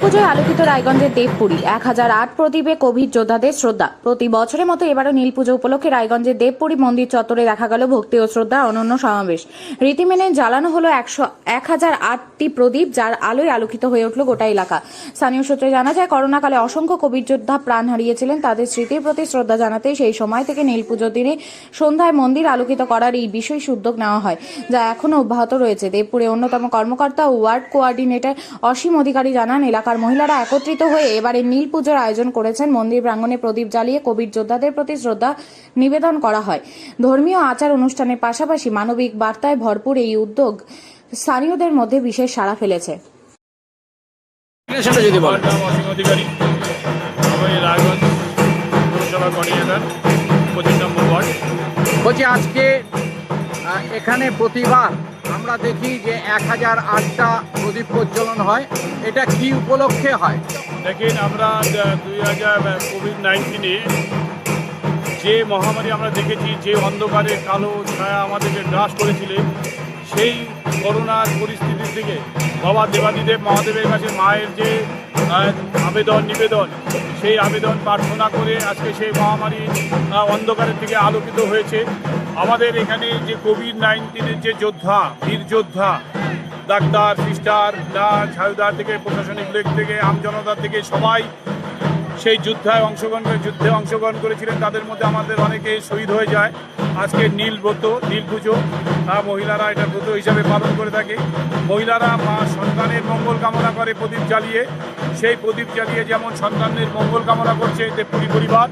পুজোয় আলোকিত রায়গঞ্জের দেবপুরী 1008 প্রদীপে কোভিড যোদ্ধাদের শ্রদ্ধা। প্রতি বছরের মতো এবারও নীল পুজো উপলক্ষে রায়গঞ্জের দেবপুরী মন্দির চত্বরে দেখা গেল ভক্তি ও শ্রদ্ধার অনন্য সমাবেশ। রীতি মেনে জ্বালানো হলো 1008টি প্রদীপ, যার আলোয় আলোকিত হয়ে উঠল গোটা এলাকা। স্থানীয় সূত্রে জানা যায়, করোনাকালে অসংখ্য কোভিড যোদ্ধা প্রাণ হারিয়েছিলেন। তাদের স্মৃতির প্রতি শ্রদ্ধা জানাতে সেই সময় থেকে নীল পুজোর দিনে সন্ধ্যায় মন্দির আলোকিত করার এই বিশেষ উদ্যোগ নেওয়া হয়, যা এখনও অব্যাহত রয়েছে। দেবপুরে অন্যতম কর্মকর্তা ও ওয়ার্ড কোঅর্ডিনেটর অসীম অধিকারী জানান, এলাকার মহিলারা একত্রিত হয়ে এবারে নীল পুজোর আয়োজন করেছেন। মন্দির প্রাঙ্গণে প্রদীপ জ্বালিয়ে কোভিড যোদ্ধাদের প্রতি শ্রদ্ধা নিবেদন করা হয়। ধর্মীয় আচার অনুষ্ঠানের পাশাপাশি মানবিক বার্তায় ভরপুর এই উদ্যোগ স্থানীয়দের মধ্যে বিশেষ সাড়া ফেলেছে। যদি বলেন, অসীম অধিকারী, আমি রায়গঞ্জ পৌরসভা কোঅর্ডিনেটর 25 নম্বর ওয়ার্ড। বলছি, আজকে এখানে প্রতিবার আমরা দেখি যে 1008টা প্রদীপ প্রজ্বলন হয়, এটা কি উপলক্ষে হয়? দেখেন, আমরা 2019-এ যে মহামারী আমরা দেখেছি, যে অন্ধকারে কালো ছায়া আমাদেরকে গ্রাস করেছিলেন, সেই করোনার পরিস্থিতির থেকে বাবা দেবাদিদেব মহাদেবের কাছে মায়ের যে আবেদন নিবেদন, সেই আবেদন প্রার্থনা করে আজকে সেই মহামারী অন্ধকারের থেকে আলোকিত হয়েছে। আমাদের এখানে যে কোভিড-19-এর যে যোদ্ধা, বীর যোদ্ধা, ডাক্তার, সিস্টার, নার্স, হালদার থেকে প্রশাসনিক লেগ থেকে আমজনতা থেকে সবাই সেই যুদ্ধে অংশগ্রহণ করেছিলেন। তাদের মধ্যে আমাদের অনেকে শহীদ হয়ে যায়। আজকে নীল পুজো মহিলারা এটা ব্রত হিসাবে পালন করে থাকে। মহিলারা মা সন্তানের মঙ্গল কামনা করে প্রদীপ জ্বালিয়ে। সেই প্রদীপ জ্বালিয়ে যেমন সন্তানের মঙ্গল কামনা করছে দেবপুরী পরিবার,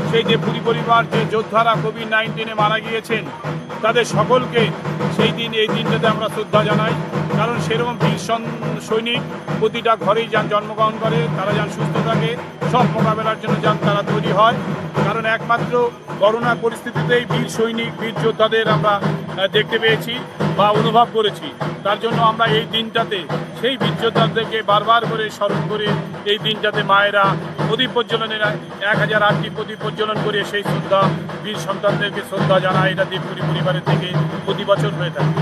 সেই দেবপুরী পরিবার যে যোদ্ধারা কোভিড-19-এ মারা গিয়েছেন, তাদের সকলকে সেই দিন এই দিনটাতে আমরা শ্রদ্ধা জানাই। কারণ সেরকম বীর সৈনিক প্রতিটা ঘরেই যান জন্মগ্রহণ করে, তারা যান সুস্থ থাকে, সব মোকাবেলার জন্য যান তারা তৈরি হয়। কারণ একমাত্র করোনা পরিস্থিতিতেই বীর সৈনিক, বীর যোদ্ধাদের আমরা দেখতে পেয়েছি বা অনুভব করেছি। তার জন্য আমরা এই দিনটাতে সেই বীর যোদ্ধাদেরকে বারবার করে স্মরণ করে এই দিনটাতে মায়েরা প্রদীপ প্রজ্বলনের 1008টি প্রদীপ প্রজ্বলন করে সেই শ্রদ্ধা বীর সন্তানদেরকে শ্রদ্ধা জানায়। এটা দেবপুরী পরিবারের থেকে প্রতি বছর হয়ে থাকে।